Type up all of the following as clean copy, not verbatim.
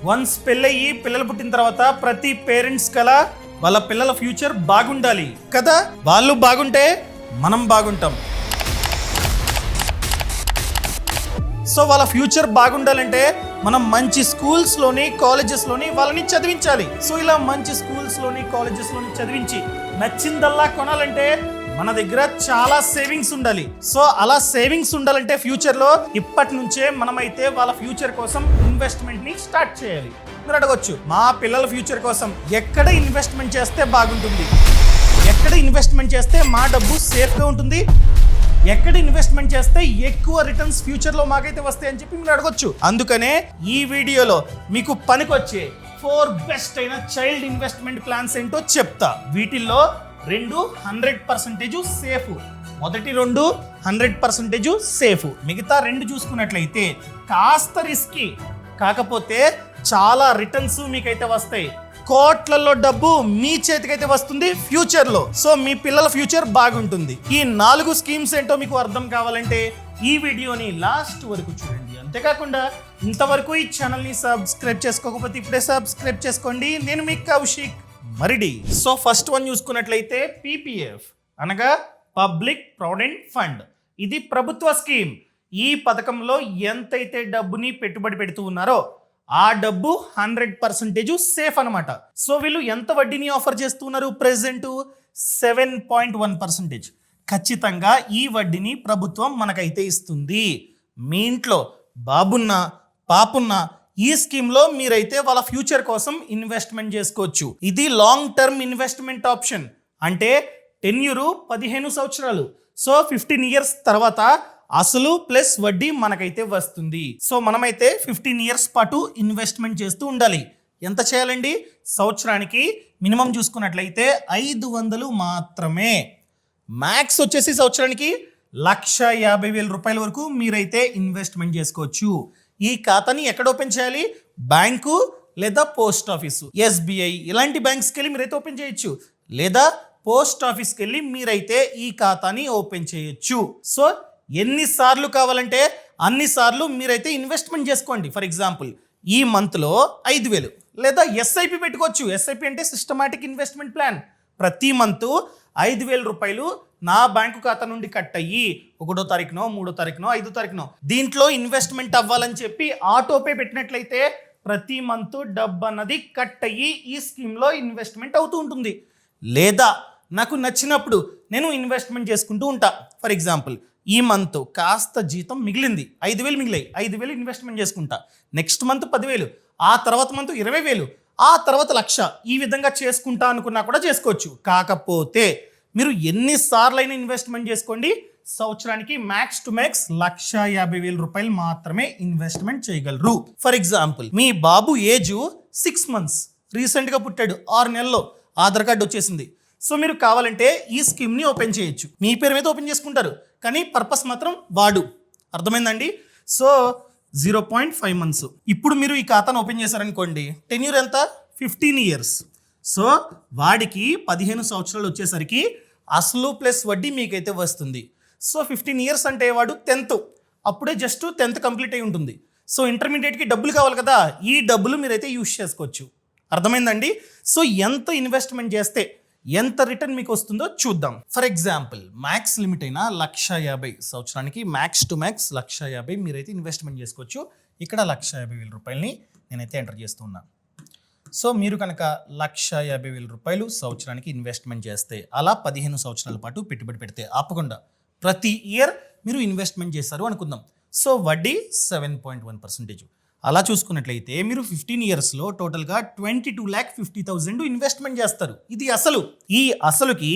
Once పెళ్ళయి పిల్లలు పుట్టిన తర్వాత ప్రతి పేరెంట్స్ కల వాళ్ళ పిల్లల ఫ్యూచర్ బాగుండాలి కదా. వాళ్ళు బాగుంటే మనం బాగుంటాం. సో వాళ్ళ ఫ్యూచర్ బాగుండాలంటే మనం మంచి స్కూల్స్లోని కాలేజెస్లోని వాళ్ళని చదివించాలి. సో ఇలా మంచి స్కూల్స్లోని కాలేజెస్లోని చదివించి నచ్చిందల్లా కొనాలంటే మన దగ్గర చాలా సేవింగ్స్ ఉండాలి. సో అలా సేవింగ్స్ ఉండాలంటే ఫ్యూచర్లో ఇప్పటి నుంచే మనమైతే వాళ్ళ ఫ్యూచర్ కోసం ఇన్వెస్ట్మెంట్ని స్టార్ట్ చేయాలి. మీరు అడగొచ్చు, మా పిల్లల ఫ్యూచర్ కోసం ఎక్కడ ఇన్వెస్ట్మెంట్ చేస్తే బాగుంటుంది, ఎక్కడ ఇన్వెస్ట్మెంట్ చేస్తే మా డబ్బు సేఫ్గా ఉంటుంది, ఎక్కడ ఇన్వెస్ట్మెంట్ చేస్తే ఎక్కువ రిటర్న్స్ ఫ్యూచర్లో మాకైతే వస్తాయని చెప్పి మీరు అడగొచ్చు. అందుకనే ఈ వీడియోలో మీకు పనికొచ్చే 4 బెస్ట్ అయిన చైల్డ్ ఇన్వెస్ట్మెంట్ ప్లాన్స్ ఏంటో చెప్తా. వీటిల్లో 2 100% సేఫ్, మొదటి 2 100% సేఫ్, మిగతా 2 చూసుకున్నట్లయితే కాస్త రిస్కీ, కాకపోతే చాలా రిటర్న్స్ మీకైతే వస్తాయి. కోట్లలో డబ్బు మీ చేతికైతే వస్తుంది ఫ్యూచర్లో. సో మీ పిల్లల ఫ్యూచర్ బాగుంటుంది. ఈ 4 స్కీమ్స్ ఏంటో మీకు అర్థం కావాలంటే ఈ వీడియోని లాస్ట్ వరకు చూడండి. అంతేకాకుండా ఇంతవరకు ఈ ఛానల్ని సబ్స్క్రైబ్ చేసుకోకపోతే ఇప్పుడే సబ్స్క్రైబ్ చేసుకోండి. నేను మీ Kaushik Maridi. So first one చూసుకున్నట్లయితే PPF అనగా పబ్లిక్ ప్రావిడెంట్ ఫండ్. ఇది ప్రభుత్వ స్కీమ్. ఈ పథకంలో ఎంతైతే డబ్బుని పెట్టుబడి పెడుతూ ఉన్నారో ఆ డబ్బు 100% సేఫ్ అనమాట. సో వీళ్ళు ఎంత వడ్డీని ఆఫర్ చేస్తున్నారు? ప్రెసెంట్ 7.1%. ఖచ్చితంగా ఈ వడ్డీని ప్రభుత్వం మనకైతే ఇస్తుంది. మీ ఇంట్లో బాబున్నా పాపున్నా ఈ స్కీమ్లో మీరైతే వాళ్ళ ఫ్యూచర్ కోసం ఇన్వెస్ట్మెంట్ చేసుకోవచ్చు. ఇది లాంగ్ టర్మ్ ఇన్వెస్ట్మెంట్ ఆప్షన్. అంటే టెన్యూరు 15 సంవత్సరాలు. సో 15 ఇయర్స్ తర్వాత అసలు ప్లస్ వడ్డీ మనకైతే వస్తుంది. సో మనమైతే 15 ఇయర్స్ పాటు ఇన్వెస్ట్మెంట్ చేస్తూ ఉండాలి. ఎంత చేయాలండి? సంవత్సరానికి మినిమం చూసుకున్నట్లయితే 500 మాత్రమే. మ్యాక్స్ వచ్చేసి సంవత్సరానికి 1,50,000 రూపాయల వరకు మీరైతే ఇన్వెస్ట్మెంట్ చేసుకోవచ్చు. ఈ ఖాతాని ఎక్కడ ఓపెన్ చేయాలి? బ్యాంకు లేదా పోస్ట్ ఆఫీసు, SBI ఇలాంటి బ్యాంక్స్కి వెళ్ళి మీరైతే ఓపెన్ చేయొచ్చు, లేదా పోస్ట్ ఆఫీస్కి వెళ్ళి మీరైతే ఈ ఖాతాని ఓపెన్ చేయొచ్చు. సో ఎన్నిసార్లు కావాలంటే అన్నిసార్లు మీరైతే ఇన్వెస్ట్మెంట్ చేసుకోండి. ఫర్ ఎగ్జాంపుల్ ఈ మంత్లో 5,000 లేదా SIP పెట్టుకోవచ్చు. SIP అంటే సిస్టమాటిక్ ఇన్వెస్ట్మెంట్ ప్లాన్. ప్రతి మంత్ 5,000 రూపాయలు నా బ్యాంకు ఖాతా నుండి కట్ అయ్యి 1వ తారీఖునో 3వ తారీఖునో 5వ తారీఖునో దీంట్లో ఇన్వెస్ట్మెంట్ అవ్వాలని చెప్పి ఆటోపే పెట్టినట్లయితే ప్రతి మంత్ డబ్బు అన్నది కట్ అయ్యి ఈ స్కీమ్లో ఇన్వెస్ట్మెంట్ అవుతూ ఉంటుంది. లేదా నాకు నచ్చినప్పుడు నేను ఇన్వెస్ట్మెంట్ చేసుకుంటూ ఉంటా. ఫర్ ఎగ్జాంపుల్ ఈ మంత్ కాస్త జీతం మిగిలింది, 5,000 మిగిలాయి, 5,000 ఇన్వెస్ట్మెంట్ చేసుకుంటా. నెక్స్ట్ మంత్ 10,000, ఆ తర్వాత మంత్ 20,000, ఆ తర్వాత 1,00,000. ఈ విధంగా చేసుకుంటా అనుకున్నా కూడా చేసుకోవచ్చు. కాకపోతే మీరు ఎన్నిసార్లు అయినా ఇన్వెస్ట్మెంట్ చేసుకోండి, సంవత్సరానికి మ్యాక్స్ టు మ్యాక్స్ 1,50,000 రూపాయలు మాత్రమే ఇన్వెస్ట్మెంట్ చేయగలరు. For example me Babu age 6 months, రీసెంట్గా పుట్టాడు, 6 నెలల్లో ఆధార్ కార్డు వచ్చేసింది. సో మీరు కావాలంటే ఈ స్కీమ్ని ఓపెన్ చేయొచ్చు. మీ పేరు మీద ఓపెన్ చేసుకుంటారు, కానీ పర్పస్ మాత్రం వాడు. అర్థమైందండి? So 0.5 months. ఇప్పుడు మీరు ఈ ఖాతాను ఓపెన్ చేశారనుకోండి, టెన్యూర్ ఎంత? 15 years. సో వాడికి 15 సంవత్సరాలు వచ్చేసరికి అసలు ప్లస్ వడ్డీ మీకైతే వస్తుంది. సో 15 years అంటే వాడు 10th, అప్పుడే జస్ట్ 10th కంప్లీట్ అయి ఉంటుంది. సో ఇంటర్మీడియట్కి డబ్బులు కావాలి కదా, ఈ డబ్బులు మీరైతే యూజ్ చేసుకోవచ్చు. అర్థమైందండి? సో ఎంత ఇన్వెస్ట్మెంట్ చేస్తే ఎంత రిటర్న్ మీకు వస్తుందో చూద్దాం. ఫర్ ఎగ్జాంపుల్ మ్యాక్స్ లిమిట్ అయినా 1,50,000, సంవత్సరానికి మ్యాక్స్ టు మ్యాక్స్ 1,50,000 మీరైతే ఇన్వెస్ట్మెంట్ చేసుకోవచ్చు. ఇక్కడ 1,50,000 రూపాయలని నేనైతే ఎంటర్ చేస్తున్నాను. సో మీరు కనుక 1,50,000 రూపాయలు సంవత్సరానికి ఇన్వెస్ట్మెంట్ చేస్తే, అలా 15 సంవత్సరాల పాటు పెట్టుబడి పెడితే ఆపకుండా ప్రతి ఇయర్ మీరు ఇన్వెస్ట్మెంట్ చేస్తారు అనుకుందాం. సో వడ్డీ 7.1%. అలా చూసుకున్నట్లయితే మీరు 15 ఇయర్స్లో టోటల్గా 22,50,000 ఇన్వెస్ట్మెంట్ చేస్తారు. ఇది అసలు. ఈ అసలుకి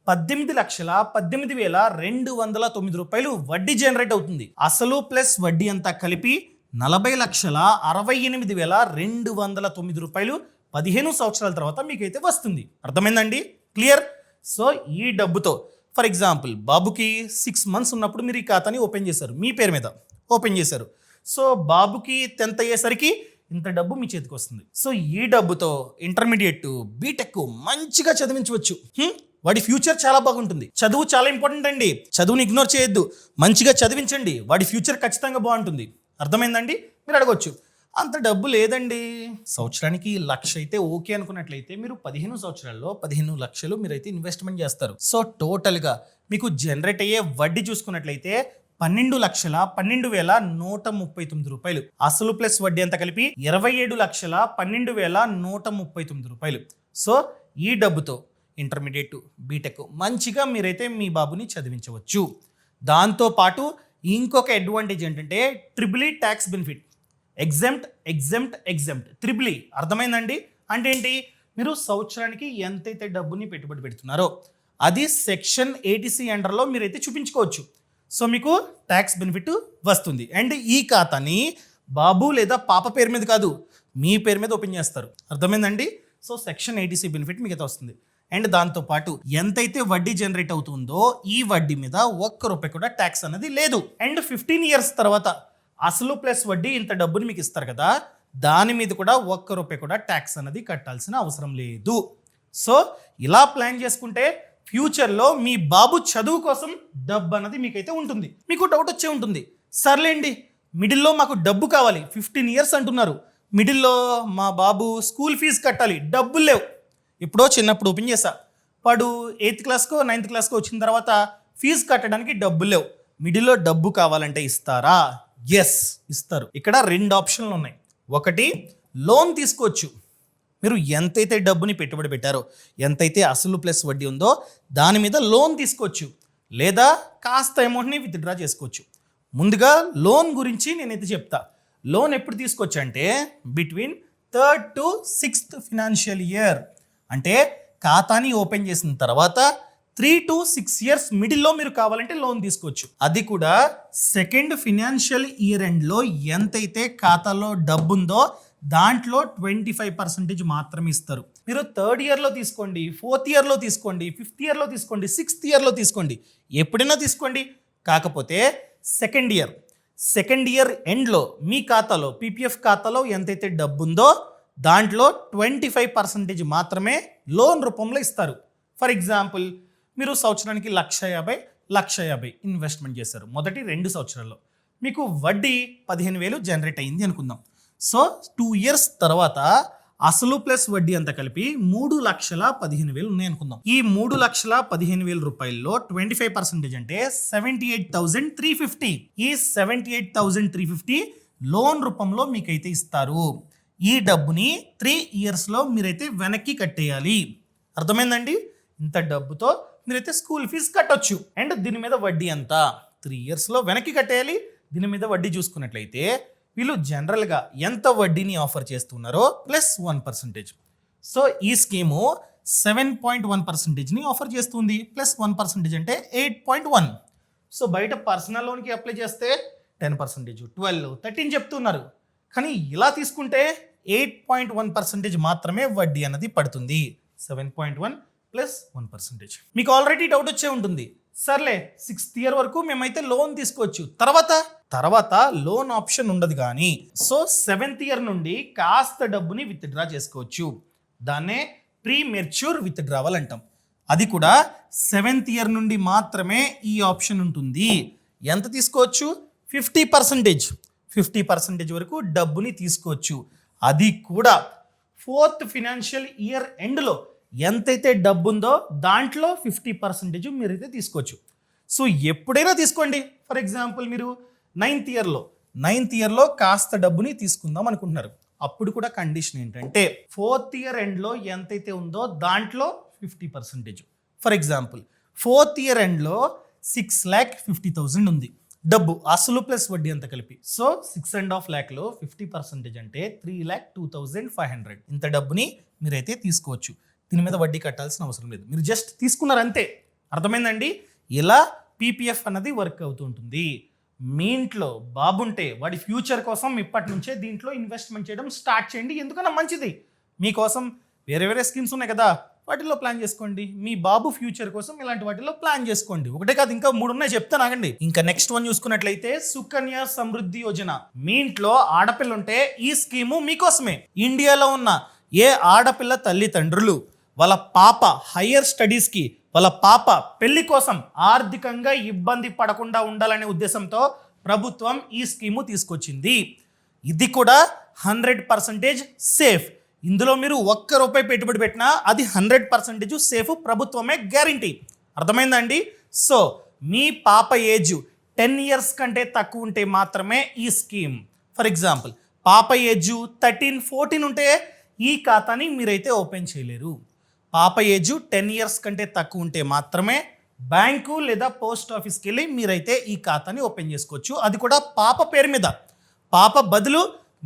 18,18,209 రూపాయలు వడ్డీ జనరేట్ అవుతుంది. అసలు ప్లస్ వడ్డీ అంతా కలిపి 40,68,209 రూపాయలు 15 సంవత్సరాల తర్వాత మీకైతే వస్తుంది. అర్థమైందండి? క్లియర్? సో ఈ డబ్బుతో ఫర్ ఎగ్జాంపుల్ బాబుకి 6 months ఉన్నప్పుడు మీరు ఈ ఖాతాని ఓపెన్ చేశారు, మీ పేరు మీద ఓపెన్ చేశారు. సో బాబుకి 10th అయ్యేసరికి ఇంత డబ్బు మీ చేతికి వస్తుంది. సో ఈ డబ్బుతో ఇంటర్మీడియట్, బీటెక్ మంచిగా చదివించవచ్చు. వాడి ఫ్యూచర్ చాలా బాగుంటుంది. చదువు చాలా ఇంపార్టెంట్ అండి. చదువుని ఇగ్నోర్ చేయొద్దు. మంచిగా చదివించండి, వాడి ఫ్యూచర్ ఖచ్చితంగా బాగుంటుంది. అర్థమైందండి? మీరు అడగొచ్చు, అంత డబ్బు లేదండి, సంవత్సరానికి 1,00,000 అయితే ఓకే అనుకున్నట్లయితే మీరు 15 సంవత్సరాల్లో 15 లక్షలు మీరైతే ఇన్వెస్ట్మెంట్ చేస్తారు. సో టోటల్గా మీకు జనరేట్ అయ్యే వడ్డీ చూసుకున్నట్లయితే 12,12,139 రూపాయలు. అసలు ప్లస్ వడ్డీ అంతా కలిపి 27,12,139 రూపాయలు. సో ఈ డబ్బుతో ఇంటర్మీడియట్, బీటెక్ మంచిగా మీరైతే మీ బాబుని చదివించవచ్చు. దాంతోపాటు ఇంకొక అడ్వాంటేజ్ ఏంటంటే triple tax benefit. Exempt triple అర్థమైందండి? అంటే ఏంటి, మీరు సంవత్సరానికి ఎంతైతే డబ్బుని పెట్టుబడి పెడుతున్నారో అది సెక్షన్ 80C అండర్లో మీరైతే చూపించుకోవచ్చు. సో మీకు ట్యాక్స్ బెనిఫిట్ వస్తుంది. అండ్ ఈ ఖాతాని బాబు లేదా పాప పేరు మీద కాదు, మీ పేరు మీద ఓపెన్ చేస్తారు. అర్థమైందండి? సో సెక్షన్ 80C బెనిఫిట్ మీకు అయితే వస్తుంది. అండ్ దాంతోపాటు ఎంతైతే వడ్డీ జనరేట్ అవుతుందో ఈ వడ్డీ మీద ₹1 కూడా ట్యాక్స్ అనేది లేదు. అండ్ 15 ఇయర్స్ తర్వాత అసలు ప్లస్ వడ్డీ ఇంత డబ్బుని మీకు ఇస్తారు కదా, దాని మీద కూడా ₹1 కూడా ట్యాక్స్ అనేది కట్టాల్సిన అవసరం లేదు. సో ఇలా ప్లాన్ చేసుకుంటే ఫ్యూచర్లో మీ బాబు చదువు కోసం డబ్బు అన్నది మీకైతే ఉంటుంది. మీకు డౌట్ వచ్చే ఉంటుంది, సర్లేండి మిడిల్లో మాకు డబ్బు కావాలి, 15 ఇయర్స్ అంటున్నారు, మిడిల్లో మా బాబు స్కూల్ ఫీజు కట్టాలి, డబ్బులు లేవు. ఇప్పుడో చిన్నప్పుడు ఓపెన్ చేశా, వాడు 8th క్లాస్కో 9th క్లాస్కో వచ్చిన తర్వాత ఫీజు కట్టడానికి డబ్బులు లేవు, మిడిల్లో డబ్బు కావాలంటే ఇస్తారా? ఎస్ ఇస్తారు. ఇక్కడ 2 ఆప్షన్లు ఉన్నాయి. ఒకటి, లోన్ తీసుకోవచ్చు. మీరు ఎంతైతే డబ్బుని పెట్టుబడి పెట్టారో, ఎంతైతే అసలు ప్లస్ వడ్డీ ఉందో దాని మీద లోన్ తీసుకోవచ్చు, లేదా కాస్త అమౌంట్ని విత్డ్రా చేసుకోవచ్చు. ముందుగా లోన్ గురించి నేనైతే చెప్తా. లోన్ ఎప్పుడు తీసుకోవచ్చు అంటే between 3rd to 6th financial year. అంటే ఖాతాని ఓపెన్ చేసిన తర్వాత 3 to 6 ఇయర్స్ మిడిల్లో మీరు కావాలంటే లోన్ తీసుకోవచ్చు. అది కూడా 2nd ఫినాన్షియల్ ఇయర్ ఎండ్లో ఎంతైతే ఖాతాలో డబ్బు ఉందో దాంట్లో 25% మాత్రమే ఇస్తారు. మీరు 3rd ఇయర్లో తీసుకోండి, 4th ఇయర్లో తీసుకోండి, 5th ఇయర్లో తీసుకోండి, 6th ఇయర్లో తీసుకోండి, ఎప్పుడైనా తీసుకోండి. కాకపోతే సెకండ్ ఇయర్ ఎండ్లో మీ ఖాతాలో, పీపీఎఫ్ ఖాతాలో ఎంతైతే డబ్బు ఉందో దాంట్లో 25% మాత్రమే లోన్ రూపంలో ఇస్తారు. ఫర్ ఎగ్జాంపుల్, మీరు సంవత్సరానికి 1,50,000 ఇన్వెస్ట్మెంట్ చేశారు. మొదటి 2 సంవత్సరాల్లో మీకు వడ్డీ 15,000 జనరేట్ అయింది అనుకుందాం. సో 2 ఇయర్స్ తర్వాత అసలు ప్లస్ వడ్డీ అంతా కలిపి 3,15,000 ఉన్నాయి అనుకుందాం. ఈ 3,15,000 రూపాయల్లో 25% అంటే 78,350. ఈ 78,350 లోన్ రూపంలో మీకైతే ఇస్తారు. ఈ డబ్బుని 3 ఇయర్స్లో మీరైతే వెనక్కి కట్టేయాలి. అర్థమైందండి? ఇంత డబ్బుతో మీరైతే స్కూల్ ఫీజు కట్టొచ్చు. అండ్ దీని మీద వడ్డీ ఎంత 3 ఇయర్స్లో వెనక్కి కట్టేయాలి. దీని మీద వడ్డీ చూసుకున్నట్లయితే వీళ్ళు జనరల్గా ఎంత వడ్డీని ఆఫర్ చేస్తున్నారో ప్లస్ 1%. సో ఈ స్కీము 7.1%ని ఆఫర్ చేస్తుంది. ప్లస్ 1% అంటే 8.1. సో బయట పర్సనల్ లోన్కి అప్లై చేస్తే 10%, 12, 13 చెప్తున్నారు. కానీ ఇలా తీసుకుంటే 8.1% మాత్రమే వడ్డీ అన్నది పడుతుంది. 7.1 ప్లస్ 1%. మీకు ఆల్రెడీ డౌట్ వచ్చే ఉంటుంది, సర్లే 6th ఇయర్ వరకు మేమైతే లోన్ తీసుకోవచ్చు, తర్వాత లోన్ ఆప్షన్ ఉండదు. కానీ సో 7th ఇయర్ నుండి కాస్త డబ్బుని విత్డ్రా చేసుకోవచ్చు. దాన్నే ప్రీ మెచ్యూర్ విత్డ్రావల్ అంటాం. అది కూడా 7th ఇయర్ నుండి మాత్రమే ఈ ఆప్షన్ ఉంటుంది. ఎంత తీసుకోవచ్చు? 50% వరకు డబ్బుని తీసుకోవచ్చు. అది కూడా 4th ఫినాన్షియల్ ఇయర్ ఎండ్లో ఎంతైతే డబ్బు ఉందో దాంట్లో 50% మీరైతే తీసుకోవచ్చు. సో ఎప్పుడైనా తీసుకోండి. ఫర్ ఎగ్జాంపుల్, మీరు 9th ఇయర్లో కాస్త డబ్బుని తీసుకుందాం అనుకుంటున్నారు. అప్పుడు కూడా కండిషన్ ఏంటంటే 4th ఇయర్ ఎండ్లో ఎంతైతే ఉందో దాంట్లో 50%. ఫర్ ఎగ్జాంపుల్, 4th ఇయర్ ఎండ్లో 6,50,000 ఉంది డబ్బు, అసలు ప్లస్ వడ్డీ అంతా కలిపి. సో 6.5 lakhలో 50% అంటే 3,02,500. ఇంత డబ్బుని మీరైతే తీసుకోవచ్చు. దీని మీద వడ్డీ కట్టాల్సిన అవసరం లేదు, మీరు జస్ట్ తీసుకున్నారు అంతే. అర్థమైందండి? ఇలా పీపీఎఫ్ అన్నది వర్క్ అవుతూ ఉంటుంది. మీ ఇంట్లో బాబుంటే వాడి ఫ్యూచర్ కోసం ఇప్పటి నుంచే దీంట్లో ఇన్వెస్ట్మెంట్ చేయడం స్టార్ట్ చేయండి. ఎందుకన్నా మంచిది. మీకోసం వేరే స్కీమ్స్ ఉన్నాయి కదా, వాటిల్లో ప్లాన్ చేసుకోండి. మీ బాబు ఫ్యూచర్ కోసం ఇలాంటి వాటిల్లో ప్లాన్ చేసుకోండి. ఒకటే కాదు, ఇంకా 3 ఉన్నాయి, చెప్తాను ఆగండి. ఇంకా నెక్స్ట్ వన్ చూసుకున్నట్లయితే సుకన్య సమృద్ధి యోజన. మీ ఇంట్లో ఆడపిల్ల ఉంటే ఈ స్కీము మీకోసమే. ఇండియాలో ఉన్న ఏ ఆడపిల్ల తల్లిదండ్రులు వాళ్ళ పాప హయ్యర్ స్టడీస్కి, వాళ్ళ పాప పెళ్లి కోసం ఆర్థికంగా ఇబ్బంది పడకుండా ఉండాలనే ఉద్దేశంతో ప్రభుత్వం ఈ స్కీము తీసుకొచ్చింది. ఇది కూడా 100% సేఫ్. ఇందులో మీరు ₹1 పెట్టుబడి పెట్టినా అది 100% సేఫ్, ప్రభుత్వమే గ్యారంటీ. అర్థమైందండి? సో మీ పాప ఏజ్ 10 years కంటే తక్కువ ఉంటే మాత్రమే ఈ స్కీమ్. ఫర్ ఎగ్జాంపుల్ పాప ఏజ్ 13, 14 ఉంటే ఈ ఖాతాని మీరైతే ఓపెన్ చేయలేరు. పాప ఏజ్ 10 years కంటే తక్కువ ఉంటే మాత్రమే బ్యాంకు లేదా పోస్ట్ ఆఫీస్కి వెళ్ళి మీరైతే ఈ ఖాతాని ఓపెన్ చేసుకోవచ్చు. అది కూడా పాప పేరు మీద. పాప బదులు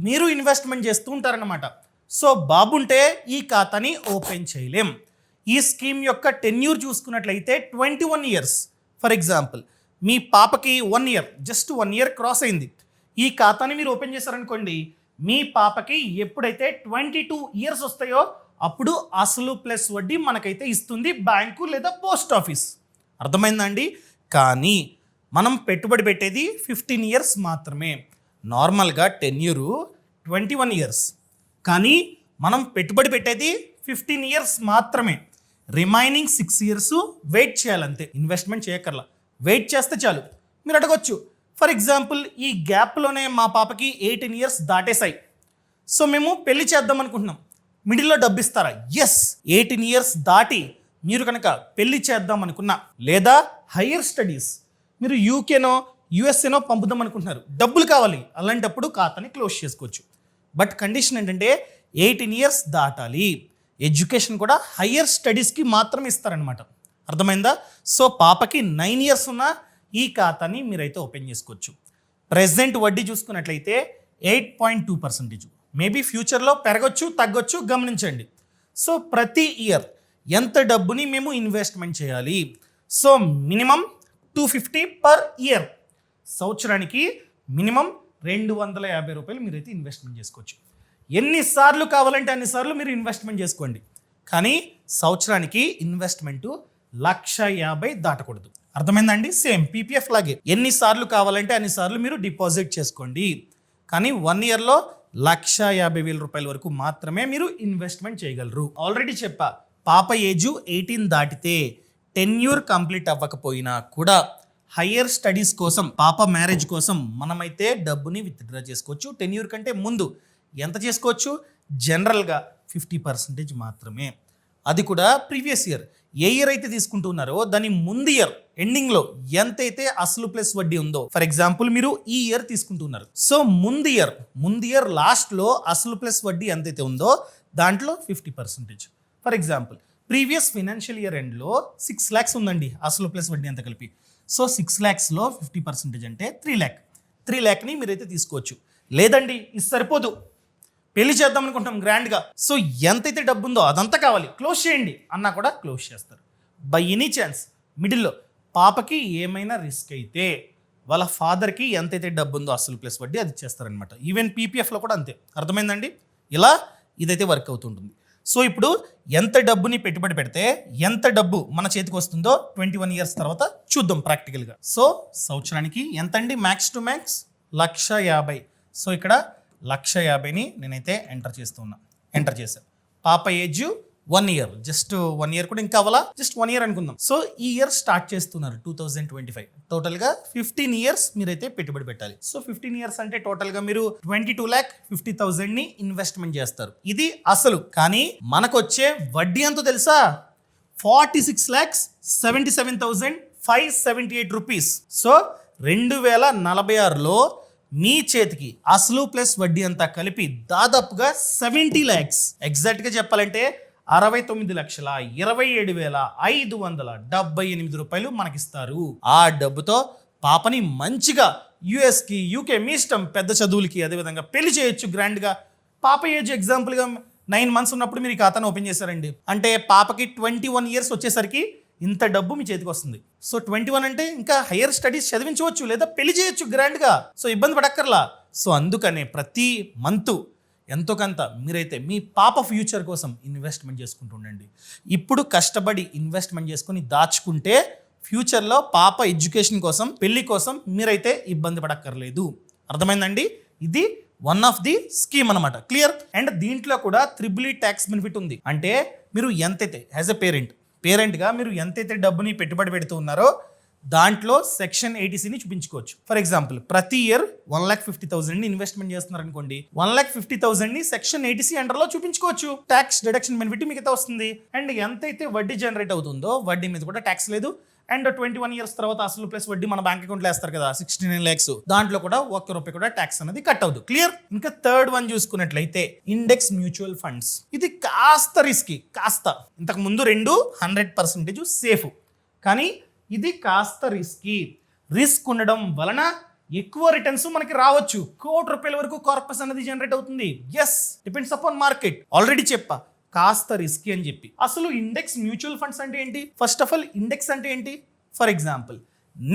మీరు ఇన్వెస్ట్మెంట్ చేస్తూ ఉంటారనమాట. సో బాబుంటే ఈ ఖాతాని ఓపెన్ చేయలేం. ఈ స్కీమ్ యొక్క టెన్యూర్ చూసుకున్నట్లయితే 21 years. ఫర్ ఎగ్జాంపుల్ మీ పాపకి 1 year, జస్ట్ 1 year క్రాస్ అయింది. ఈ ఖాతాని మీరు ఓపెన్ చేశారనుకోండి, మీ పాపకి ఎప్పుడైతే 22 years వస్తాయో అప్పుడు అసలు ప్లస్ వడ్డీ మనకైతే ఇస్తుంది బ్యాంకు లేదా పోస్ట్ ఆఫీస్. అర్థమైందండి? కానీ మనం పెట్టుబడి పెట్టేది 15 years మాత్రమే. నార్మల్గా టెన్యూరు 21 years, కానీ మనం పెట్టుబడి పెట్టేది 15 years మాత్రమే. రిమైనింగ్ 6 years వెయిట్ చేయాలంతే, ఇన్వెస్ట్మెంట్ చేయక్కర్లా, వెయిట్ చేస్తే చాలు. మీరు అడగొచ్చు, ఫర్ ఎగ్జాంపుల్ ఈ గ్యాప్లోనే మా పాపకి 18 years దాటేశాయి, సో మేము పెళ్లి చేద్దాం అనుకుంటున్నాం, మిడిల్లో డబ్బు ఇస్తారా? ఎస్. 18 years దాటి మీరు కనుక పెళ్లి చేద్దాం అనుకున్నా, లేదా హయ్యర్ స్టడీస్ మీరు యూకేనో యుఎస్ఏనో పంపుదాం అనుకుంటున్నారు, డబ్బులు కావాలి, అలాంటప్పుడు ఖాతాని క్లోజ్ చేసుకోవచ్చు. బట్ కండిషన్ ఏంటంటే 18 years దాటాలి. ఎడ్యుకేషన్ కూడా హయ్యర్ స్టడీస్కి మాత్రం ఇస్తారనమాట. అర్థమైందా? సో పాపకి 9 years ఉన్న ఈ ఖాతాని మీరైతే ఓపెన్ చేసుకోవచ్చు. ప్రెజెంట్ వడ్డీ చూసుకున్నట్లయితే 8.2%. మేబీ ఫ్యూచర్లో పెరగచ్చు, తగ్గొచ్చు, గమనించండి. సో ప్రతి ఇయర్ ఎంత డబ్బుని మేము ఇన్వెస్ట్మెంట్ చేయాలి? So minimum 250 per year. సంవత్సరానికి మినిమం ₹250 మీరైతే ఇన్వెస్ట్మెంట్ చేసుకోవచ్చు. ఎన్నిసార్లు కావాలంటే అన్నిసార్లు మీరు ఇన్వెస్ట్మెంట్ చేసుకోండి, కానీ సంవత్సరానికి ఇన్వెస్ట్మెంట్ 150,000 దాటకూడదు. అర్థమైందండి? సేమ్ పీపీఎఫ్ లాగే ఎన్నిసార్లు కావాలంటే అన్నిసార్లు మీరు డిపాజిట్ చేసుకోండి, కానీ 1 yearలో ₹150,000 వరకు మాత్రమే మీరు ఇన్వెస్ట్మెంట్ చేయగలరు. ఆల్రెడీ చెప్పా, పాప ఏజ్ 18 దాటితే టెన్యూర్ కంప్లీట్ అవ్వకపోయినా కూడా హయ్యర్ స్టడీస్ కోసం, పాప మ్యారేజ్ కోసం మనమైతే డబ్బుని విత్డ్రా చేసుకోవచ్చు. టెన్యూర్ కంటే ముందు ఎంత చేసుకోవచ్చు? జనరల్గా 50% మాత్రమే. అది కూడా ప్రీవియస్ ఇయర్ ఏ ఇయర్ అయితే తీసుకుంటున్నారో దాని ముందు ఇయర్ ఎండింగ్లో ఎంతైతే అసలు ప్లస్ వడ్డీ ఉందో, ఫర్ ఎగ్జాంపుల్ మీరు ఈ ఇయర్ తీసుకుంటున్నారు, సో ముందు ఇయర్ లాస్ట్లో అసలు ప్లస్ వడ్డీ ఎంతైతే ఉందో దాంట్లో 50%. For example previous financial year ఎండ్లో 6 lakhs ఉందండి అసలు ప్లస్ వడ్డీ అంతా కలిపి. సో 6 lakhsలో 50% అంటే 3 lakh. 3 lakhని మీరైతే తీసుకోవచ్చు. లేదండి ఇది సరిపోదు, పెళ్లి చేద్దాం అనుకుంటాం గ్రాండ్గా, సో ఎంతైతే డబ్బు ఉందో అదంతా కావాలి, క్లోజ్ చేయండి అన్నా కూడా క్లోజ్ చేస్తారు. బై ఎనీ ఛాన్స్ మిడిల్లో పాపకి ఏమైనా రిస్క్ అయితే వాళ్ళ ఫాదర్కి ఎంతైతే డబ్బు ఉందో అసలు ప్లస్ వడ్డీ అది ఇచ్చేస్తారనమాట. ఈవెన్ పీపీఎఫ్లో కూడా అంతే. అర్థమైందండి? ఇలా ఇదైతే వర్క్ అవుతుంటుంది. సో ఇప్పుడు ఎంత డబ్బుని పెట్టుబడి పెడితే ఎంత డబ్బు మన చేతికి వస్తుందో 21 years తర్వాత చూద్దాం ప్రాక్టికల్గా. సో సంవత్సరానికి ఎంతండి? Max to max 150,000. సో ఇక్కడ 150,000ని నేనైతే ఎంటర్ చేశాను. పాప ఏజ్ 1 year, జస్ట్ 1 year కూడా ఇంకా అవ్వాలా, జస్ట్ 1 year అనుకుందాం. సో ఈ ఇయర్ స్టార్ట్ చేస్తున్నారు 2025. టోటల్గా 15 years మీరైతే పెట్టుబడి పెట్టాలి. సో 15 years అంటే టోటల్గా మీరు 22,50,000ని ఇన్వెస్ట్మెంట్ చేస్తారు. ఇది అసలు. కానీ మనకు వచ్చే వడ్డీ ఎంతో తెలుసా? 46,77,578 రూపీస్. సో 2046లో మీ చేతికి అసలు ప్లస్ వడ్డీ అంతా కలిపి దాదాపుగా 70 lakhs, ఎగ్జాక్ట్గా చెప్పాలంటే 69,27,578 రూపాయలు మనకిస్తారు. ఆ డబ్బుతో పాపని మంచిగా యుఎస్కి, యూకే మీ ఇష్టం, పెద్ద చదువులకి, అదేవిధంగా పెళ్లి చేయొచ్చు గ్రాండ్గా. పాప ఏజ్ ఎగ్జాంపుల్గా 9 months ఉన్నప్పుడు మీరు ఈ ఖాతాను ఓపెన్ చేశారండి అంటే పాపకి 21 years వచ్చేసరికి ఇంత డబ్బు మీ చేతికి వస్తుంది. సో 21 అంటే ఇంకా హయ్యర్ స్టడీస్ చదివించవచ్చు లేదా పెళ్లి చేయొచ్చు గ్రాండ్గా. సో ఇబ్బంది పడక్కర్లా. సో అందుకనే ప్రతి మంత్ ఎంతో కొంత మీరైతే మీ పాప ఫ్యూచర్ కోసం ఇన్వెస్ట్మెంట్ చేసుకుంటూ ఉండండి. ఇప్పుడు కష్టపడి ఇన్వెస్ట్మెంట్ చేసుకుని దాచుకుంటే ఫ్యూచర్లో పాప ఎడ్యుకేషన్ కోసం, పెళ్లి కోసం మీరైతే ఇబ్బంది పడక్కర్లేదు. అర్థమైందండి? ఇది వన్ ఆఫ్ ది స్కీమ్ అనమాట. క్లియర్? అండ్ దీంట్లో కూడా 3E ట్యాక్స్ బెనిఫిట్ ఉంది. అంటే మీరు ఎంతైతే యాజ్ ఎ పేరెంట్గా మీరు ఎంతైతే డబ్బుని పెట్టుబడి పెడుతూ ఉన్నారో దాంట్లో సెక్షన్ 80ని చూపించుకోవచ్చు. ఫర్ ఎగ్జాంపుల్ ప్రతి ఇయర్ 1,50,000 ఇన్వెస్ట్మెంట్ చేస్తున్నారు అనుకోండి, 1,50,000 సెక్షన్ 80 అండర్లో చూపించుకోవచ్చు. ట్యాక్స్ డిడక్షన్ బెనిఫిట్ మిగతా వస్తుంది. అండ్ ఎంతైతే వడ్డీ జనరేట్ అవుతుందో వడ్డీ మీద కూడా ట్యాక్స్ లేదు. అండ్ 21 ఇయర్స్ తర్వాత అసలు ప్లస్ వడ్డీ మన బ్యాంక్ అకౌంట్లో వేస్తారు కదా 69 lakhs, దాంట్లో కూడా ₹1 కూడా ట్యాక్స్ అనేది కట్ అవుతుంది. క్లియర్. ఇంకా థర్డ్ వన్ చూసుకున్నట్లయితే ఇండెక్స్ మ్యూచువల్ ఫండ్స్. ఇది కాస్త రిస్కీ, కాస్త. ఇంతకు ముందు 100% సేఫ్, కానీ ఇది కాస్త రిస్క్ ఉండడం వలన ఎక్కువ రిటర్న్స్ మనకి రావచ్చు. ₹1,00,00,000 వరకు కార్పస్ అనేది జనరేట్ అవుతుంది. Yes, depends upon market. Already చెప్పా కాస్త రిస్కీ అని చెప్పి. అసలు ఇండెక్స్ మ్యూచువల్ ఫండ్స్ అంటే ఏంటి? ఫస్ట్ ఆఫ్ ఆల్ ఇండెక్స్ అంటే ఏంటి? For example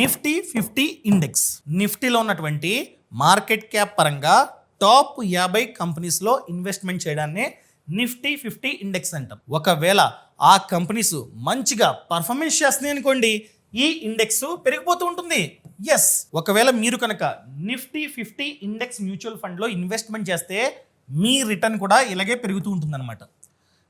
Nifty 50 index. నిఫ్టీలో ఉన్నటువంటి మార్కెట్ క్యాప్ పరంగా టాప్ 50 కంపెనీస్లో ఇన్వెస్ట్మెంట్ చేయడాన్నే నిఫ్టీ 50 ఇండెక్స్ అంటాం. ఒకవేళ ఆ కంపెనీస్ మంచిగా పర్ఫార్మెన్స్ చేస్తున్నాయి అనుకోండి, ఈ ఇండెక్స్ పెరిగిపోతూ ఉంటుంది. ఎస్, ఒకవేళ మీరు కనుక నిఫ్టీ 50 ఇండెక్స్ మ్యూచువల్ ఫండ్లో ఇన్వెస్ట్మెంట్ చేస్తే మీ రిటర్న్ కూడా ఇలాగే పెరుగుతూ ఉంటుంది అనమాట.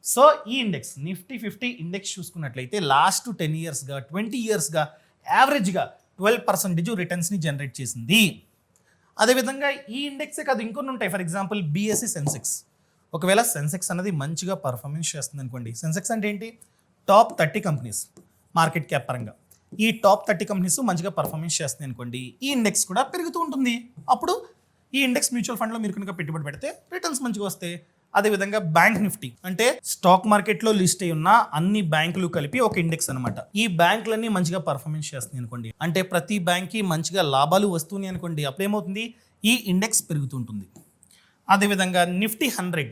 సో ఈ ఇండెక్స్ నిఫ్టీ 50 ఇండెక్స్ చూసుకున్నట్లయితే లాస్ట్ 10 ఇయర్స్గా 20 ఇయర్స్గా యావరేజ్గా 12% రిటర్న్స్ని జనరేట్ చేసింది. అదేవిధంగా ఈ ఇండెక్సే కాదు, ఇంకొన్ని ఉంటాయి. For example BSE Sensex. ఒకవేళ సెన్సెక్స్ అనేది మంచిగా పర్ఫార్మెన్స్ చేస్తుంది అనుకోండి. సెన్సెక్స్ అంటే ఏంటి? టాప్ 30 కంపెనీస్ మార్కెట్ క్యాప్ పరంగా. ఈ టాప్ 30 కంపెనీస్ మంచిగా పర్ఫార్మెన్స్ చేస్తుంది అనుకోండి, ఈ ఇండెక్స్ కూడా పెరుగుతూ ఉంటుంది. అప్పుడు ఈ ఇండెక్స్ మ్యూచువల్ ఫండ్లో మీరు కనుక పెట్టుబడి పెడితే రిటర్న్స్ మంచిగా వస్తాయి. అదేవిధంగా బ్యాంక్ నిఫ్టీ అంటే స్టాక్ మార్కెట్లో లిస్ట్ అయి ఉన్న అన్ని బ్యాంకులు కలిపి ఒక ఇండెక్స్ అనమాట. ఈ బ్యాంకులన్నీ మంచిగా పర్ఫార్మెన్స్ చేస్తున్నాయి అనుకోండి, అంటే ప్రతి బ్యాంక్కి మంచిగా లాభాలు వస్తున్నాయి అనుకోండి, అప్పుడు ఏమవుతుంది? ఈ ఇండెక్స్ పెరుగుతుంటుంది. అదేవిధంగా నిఫ్టీ 100.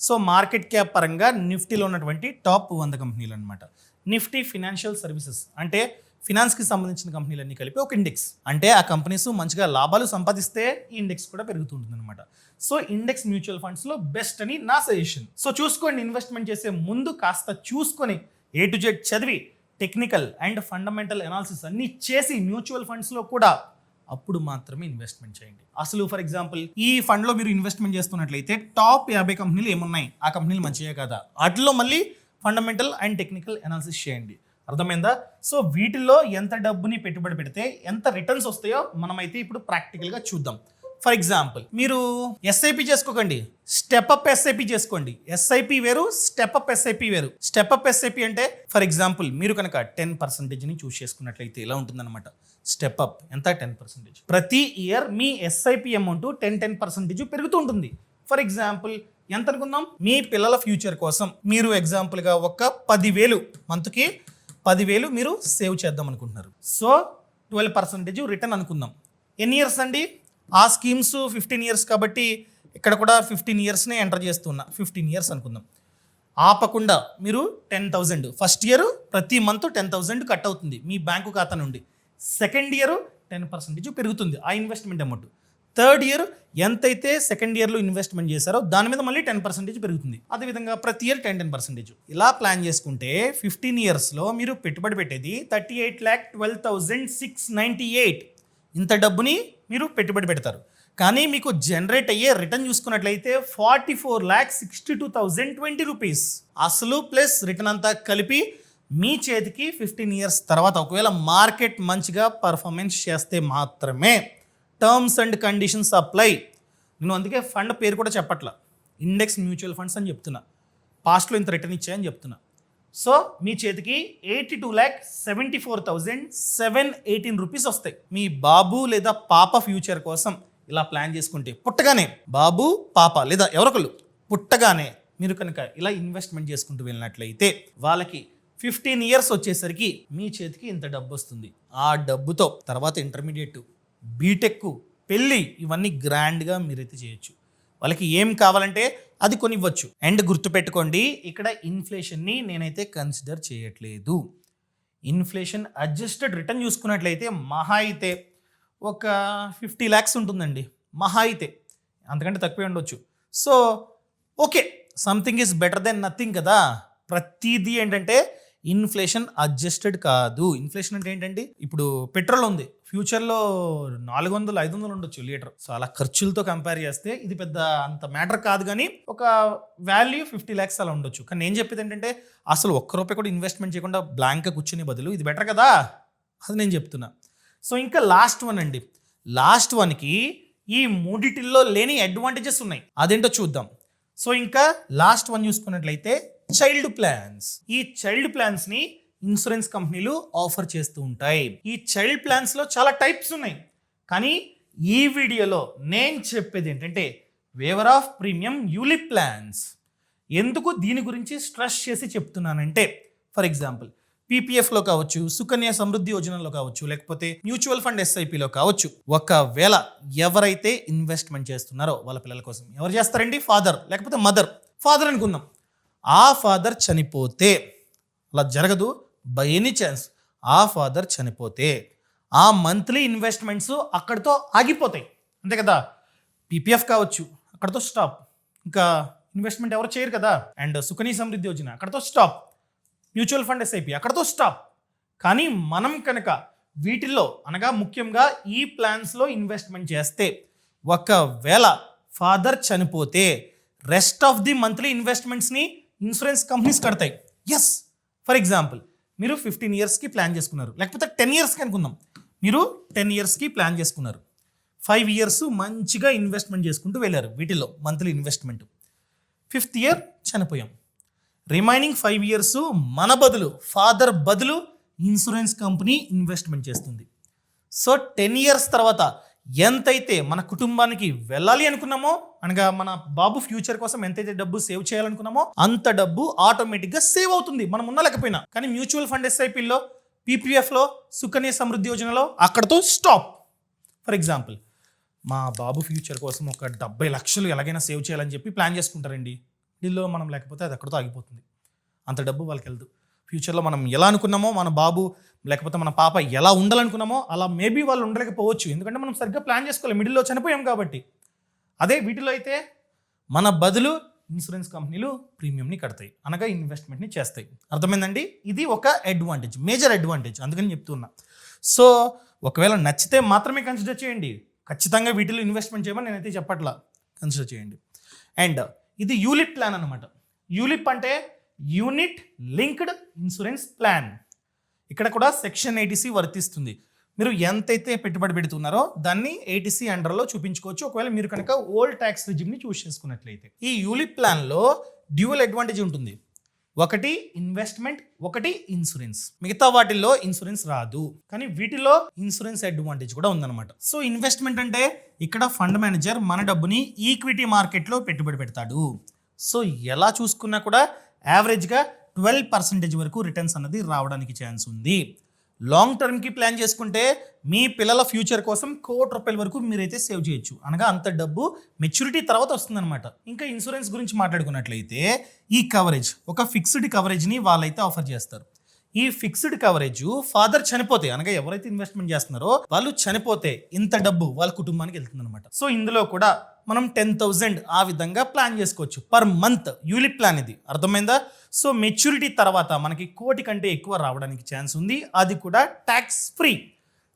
సో మార్కెట్ క్యాప్ పరంగా నిఫ్టీలో ఉన్నటువంటి టాప్ 100 కంపెనీలు అనమాట. నిఫ్టీ ఫినాన్షియల్ సర్వీసెస్ అంటే ఫినాన్స్కి సంబంధించిన కంపెనీలన్నీ కలిపి ఒక ఇండెక్స్. అంటే ఆ కంపెనీస్ మంచిగా లాభాలు సంపాదిస్తే ఈ ఇండెక్స్ కూడా పెరుగుతుంటుంది అనమాట. సో ఇండెక్స్ మ్యూచువల్ ఫండ్స్లో బెస్ట్ అని నా సజెషన్. సో చూసుకోండి, ఇన్వెస్ట్మెంట్ చేసే ముందు కాస్త చూసుకొని A to Z చదివి టెక్నికల్ అండ్ ఫండమెంటల్ అనాలిసిస్ అన్నీ చేసి మ్యూచువల్ ఫండ్స్లో కూడా అప్పుడు మాత్రమే ఇన్వెస్ట్మెంట్ చేయండి. అసలు ఫర్ ఎగ్జాంపుల్ ఈ ఫండ్లో మీరు ఇన్వెస్ట్మెంట్ చేస్తున్నట్లయితే టాప్ 50 కంపెనీలు ఏమున్నాయి, ఆ కంపెనీలు మంచివే కదా, వాటిలో మళ్ళీ ఫండమెంటల్ అండ్ టెక్నికల్ అనాలిసిస్ చేయండి. అర్థమైందా? సో వీటిల్లో ఎంత డబ్బుని పెట్టుబడి పెడితే ఎంత రిటర్న్స్ వస్తాయో మనమైతే ఇప్పుడు ప్రాక్టికల్గా చూద్దాం. ఫర్ ఎగ్జాంపుల్ మీరు SIP చేసుకోకండి, స్టెప్అప్ SIP చేసుకోండి. SIP వేరు, స్టెప్అప్ SIP వేరు. స్టెప్అప్ SIP అంటే ఫర్ ఎగ్జాంపుల్ మీరు కనుక 10%ని చూస్ చేసుకున్నట్లయితే ఇలా ఉంటుందన్నమాట. స్టెప్అప్ ఎంత? 10%. ప్రతి ఇయర్ మీ SIP అమౌంట్ 10% పెరుగుతూ ఉంటుంది. ఫర్ ఎగ్జాంపుల్ ఎంత అనుకుందాం? మీ పిల్లల ఫ్యూచర్ కోసం మీరు ఎగ్జాంపుల్గా ఒక 10,000 మంత్కి 10,000 మీరు సేవ్ చేద్దాం అనుకుంటున్నారు. సో 12% రిటర్న్ అనుకుందాం. ఎన్ని ఇయర్స్ అండి? ఆ స్కీమ్స్ 15 ఇయర్స్ కాబట్టి ఇక్కడ కూడా 15 ఇయర్స్నే ఎంటర్ చేస్తున్నా. 15 ఇయర్స్ అనుకుందాం. ఆపకుండా మీరు 10,000 ఫస్ట్ ఇయర్ ప్రతి మంత్ 10,000 కట్ అవుతుంది మీ బ్యాంకు ఖాతా నుండి. సెకండ్ ఇయర్ 10% పెరుగుతుంది ఆ ఇన్వెస్ట్మెంట్ అమౌంట్. థర్డ్ ఇయర్ ఎంతైతే సెకండ్ ఇయర్లో ఇన్వెస్ట్మెంట్ చేశారో దాని మీద మళ్ళీ 10% పెరుగుతుంది. అదేవిధంగా ప్రతి ఇయర్ 10%. ఇలా ప్లాన్ చేసుకుంటే 15 ఇయర్స్లో మీరు పెట్టుబడి పెట్టేది 38,12,698. ఇంత డబ్బుని మీరు పెట్టుబడి పెడతారు. కానీ మీకు జనరేట్ అయ్యే రిటర్న్ చూసుకున్నట్లయితే 44,62,020 రూపీస్. అసలు ప్లస్ రిటర్న్ అంతా కలిపి మీ చేతికి 15 ఇయర్స్ తర్వాత ఒకవేళ మార్కెట్ మంచిగా పర్ఫార్మెన్స్ చేస్తే మాత్రమే. Terms and conditions apply. నేను అందుకే ఫండ్ పేరు కూడా చెప్పట్లా, ఇండెక్స్ మ్యూచువల్ ఫండ్స్ అని చెప్తున్నా. పాస్ట్లో ఇంత రిటర్న్ ఇచ్చాయని చెప్తున్నా. సో మీ చేతికి 82,74,718 రూపీస్ వస్తాయి. మీ బాబు లేదా పాప ఫ్యూచర్ కోసం ఇలా ప్లాన్ చేసుకుంటే, పుట్టగానే బాబు పాప లేదా ఎవరొకళ్ళు పుట్టగానే మీరు కనుక ఇలా ఇన్వెస్ట్మెంట్ చేసుకుంటూ వెళ్ళినట్లయితే వాళ్ళకి 15 ఇయర్స్ వచ్చేసరికి మీ చేతికి ఇంత డబ్బు వస్తుంది. ఆ డబ్బుతో తర్వాత ఇంటర్మీడియట్, బీటెక్, పెళ్ళి ఇవన్నీ గ్రాండ్గా మీరైతే చేయొచ్చు. వాళ్ళకి ఏం కావాలంటే అది కొనివ్వచ్చు. అండ్ గుర్తుపెట్టుకోండి, ఇక్కడ ఇన్ఫ్లేషన్ని నేనైతే కన్సిడర్ చేయట్లేదు. ఇన్ఫ్లేషన్ అడ్జస్టెడ్ రిటర్న్ చూసుకున్నట్లయితే మహా అయితే ఒక 50 lakhs ఉంటుందండి, మహా అయితే. అంతకంటే తక్కువే ఉండొచ్చు. So okay, something is better than nothing కదా. ప్రతిదీ ఏంటంటే ఇన్ఫ్లేషన్ అడ్జస్టెడ్ కాదు. ఇన్ఫ్లేషన్ అంటే ఏంటండి, ఇప్పుడు పెట్రోల్ ఉంది, ఫ్యూచర్లో 400-500 ఉండొచ్చు లీటర్. సో అలా ఖర్చులతో కంపేర్ చేస్తే ఇది పెద్ద అంత మ్యాటర్ కాదు, కానీ ఒక వాల్యూ 50 lakhs అలా ఉండొచ్చు. కానీ నేను చెప్పేది ఏంటంటే అసలు ₹1 కూడా ఇన్వెస్ట్మెంట్ చేయకుండా బ్లాంక్గా కూర్చునే బదులు ఇది బెటర్ కదా. అది నేను చెప్తున్నా. సో ఇంకా లాస్ట్ వన్ అండి. లాస్ట్ వన్కి ఈ మూడిటిల్లో లేని అడ్వాంటేజెస్ ఉన్నాయి, అదేంటో చూద్దాం. సో ఇంకా లాస్ట్ వన్ చూసుకున్నట్లయితే చైల్డ్ ప్లాన్స్. ఈ చైల్డ్ ప్లాన్స్ని ఇన్సూరెన్స్ కంపెనీలు ఆఫర్ చేస్తూ ఉంటాయి. ఈ చైల్డ్ ప్లాన్స్లో చాలా టైప్స్ ఉన్నాయి, కానీ ఈ వీడియోలో నేను చెప్పేది ఏంటంటే waiver of premium ULIP plans. ఎందుకు దీని గురించి స్ట్రెస్ చేసి చెప్తున్నానంటే, ఫర్ ఎగ్జాంపుల్ పీపీఎఫ్లో కావచ్చు, సుకన్య సమృద్ధి యోజనలో కావచ్చు, లేకపోతే మ్యూచువల్ ఫండ్ ఎస్ఐపిలో కావచ్చు, ఒకవేళ ఎవరైతే ఇన్వెస్ట్మెంట్ చేస్తున్నారో వాళ్ళ పిల్లల కోసం ఎవరు చేస్తారండి? ఫాదర్ లేకపోతే మదర్. ఫాదర్ అనుకుందాం, ఆ ఫాదర్ చనిపోతే, అలా జరగదు బై ఎనీ ఛాన్స్, ఆ ఫాదర్ చనిపోతే ఆ మంత్లీ ఇన్వెస్ట్మెంట్స్ అక్కడితో ఆగిపోతాయి, అంతే కదా. పీపీఎఫ్ కావచ్చు, అక్కడితో స్టాప్, ఇంకా ఇన్వెస్ట్మెంట్ ఎవరు చేయరు కదా. అండ్ సుకన్య సమృద్ధి యోజన అక్కడితో స్టాప్, మ్యూచువల్ ఫండ్ ఎస్ఐపి అక్కడితో స్టాప్. కానీ మనం కనుక వీటిల్లో అనగా ముఖ్యంగా ఈ ప్లాన్స్లో ఇన్వెస్ట్మెంట్ చేస్తే, ఒకవేళ ఫాదర్ చనిపోతే రెస్ట్ ఆఫ్ ది మంత్లీ ఇన్వెస్ట్మెంట్స్ని ఇన్సూరెన్స్ కంపెనీస్ కడతాయి. ఎస్, ఫర్ ఎగ్జాంపుల్ మీరు 15 ఇయర్స్కి ప్లాన్ చేసుకున్నారు, లేకపోతే 10 ఇయర్స్కి అనుకుందాం. మీరు 10 ఇయర్స్కి ప్లాన్ చేసుకున్నారు, 5 ఇయర్స్ మంచిగా ఇన్వెస్ట్మెంట్ చేసుకుంటూ వెళ్ళారు వీటిల్లో మంత్లీ ఇన్వెస్ట్మెంట్. 5th ఇయర్ చనిపోయాం, రిమైనింగ్ 5 ఇయర్స్ మన బదులు, ఫాదర్ బదులు ఇన్సూరెన్స్ కంపెనీ ఇన్వెస్ట్మెంట్ చేస్తుంది. సో 10 ఇయర్స్ తర్వాత ఎంతైతే మన కుటుంబానికి వెళ్ళాలి అనుకున్నామో, అనగా మన బాబు ఫ్యూచర్ కోసం ఎంతైతే డబ్బు సేవ్ చేయాలనుకున్నామో అంత డబ్బు ఆటోమేటిక్గా సేవ్ అవుతుంది, మనం ఉండలేకపోయినా. కానీ మ్యూచువల్ ఫండ్ ఎస్ఐపిలో, పీపీఎఫ్లో, సుకన్య సమృద్ధి యోజనలో అక్కడతో స్టాప్. ఫర్ ఎగ్జాంపుల్ మా బాబు ఫ్యూచర్ కోసం ఒక 70 లక్షలు ఎలాగైనా సేవ్ చేయాలని చెప్పి ప్లాన్ చేసుకుంటారండి. దీనిలో మనం లేకపోతే అది అక్కడితో ఆగిపోతుంది, అంత డబ్బు వాళ్ళకి వెళ్దు. ఫ్యూచర్లో మనం ఎలా అనుకున్నామో, మన బాబు లేకపోతే మన పాప ఎలా ఉండాలనుకున్నామో అలా మేబీ వాళ్ళు ఉండలేకపోవచ్చు, ఎందుకంటే మనం సరిగ్గా ప్లాన్ చేసుకోవాలి, మిడిల్లో చనిపోయాం కాబట్టి. అదే వీటిలో అయితే మన బదులు ఇన్సూరెన్స్ కంపెనీలు ప్రీమియంని కడతాయి, అనగా ఇన్వెస్ట్మెంట్ని చేస్తాయి. అర్థమైందండి? ఇది ఒక అడ్వాంటేజ్, మేజర్ అడ్వాంటేజ్, అందుకని చెప్తున్నా. సో ఒకవేళ నచ్చితే మాత్రమే కన్సిడర్ చేయండి, ఖచ్చితంగా వీటిలో ఇన్వెస్ట్మెంట్ చేయమని నేనైతే చెప్పట్లా, కన్సిడర్ చేయండి. అండ్ ఇది యూలిప్ ప్లాన్ అనమాట. యూలిప్ అంటే యూనిట్ లింక్డ్ ఇన్సూరెన్స్ ప్లాన్. ఇక్కడ కూడా సెక్షన్ 80C వర్తిస్తుంది. మీరు ఎంతైతే పెట్టుబడి పెడుతున్నారో దాన్ని 80C అండర్లో చూపించుకోవచ్చు, ఒకవేళ మీరు కనుక ఓల్డ్ ట్యాక్స్ రిజిమ్ని చూస్ చేసుకున్నట్లయితే. ఈ యూలిప్ ప్లాన్లో డ్యూయల్ అడ్వాంటేజ్ ఉంటుంది, ఒకటి ఇన్వెస్ట్మెంట్, ఒకటి ఇన్సూరెన్స్. మిగతా వాటిల్లో ఇన్సూరెన్స్ రాదు, కానీ వీటిలో ఇన్సూరెన్స్ అడ్వాంటేజ్ కూడా ఉందన్నమాట. సో ఇన్వెస్ట్మెంట్ అంటే ఇక్కడ ఫండ్ మేనేజర్ మన డబ్బుని ఈక్విటీ మార్కెట్లో పెట్టుబడి పెడతాడు. సో ఎలా చూసుకున్నా కూడా యావరేజ్గా 12% వరకు రిటర్న్స్ అన్నది రావడానికి ఛాన్స్ ఉంది. లాంగ్ టర్మ్కి ప్లాన్ చేసుకుంటే మీ పిల్లల ఫ్యూచర్ కోసం ₹1,00,00,000 వరకు మీరైతే సేవ్ చేయొచ్చు, అనగా అంత డబ్బు మెచ్యూరిటీ తర్వాత వస్తుందన్నమాట. ఇంకా ఇన్సూరెన్స్ గురించి మాట్లాడుకున్నట్లయితే ఈ కవరేజ్, ఒక ఫిక్స్డ్ కవరేజ్ని వాళ్ళైతే ఆఫర్ చేస్తారు. ఈ ఫిక్స్డ్ కవరేజ్ ఫాదర్ చనిపోతే, అనగా ఎవరైతే ఇన్వెస్ట్మెంట్ చేస్తున్నారో వాళ్ళు చనిపోతే ఇంత డబ్బు వాళ్ళ కుటుంబానికి వెళ్తుంది అనమాట. సో ఇందులో కూడా మనం 10,000 ఆ విధంగా ప్లాన్ చేసుకోవచ్చు పర్ మంత్. యూలిప్ ప్లాన్ ఇది, అర్థమైందా? సో మెచ్యూరిటీ తర్వాత మనకి 1,00,00,000 కంటే ఎక్కువ రావడానికి ఛాన్స్ ఉంది, అది కూడా ట్యాక్స్ ఫ్రీ.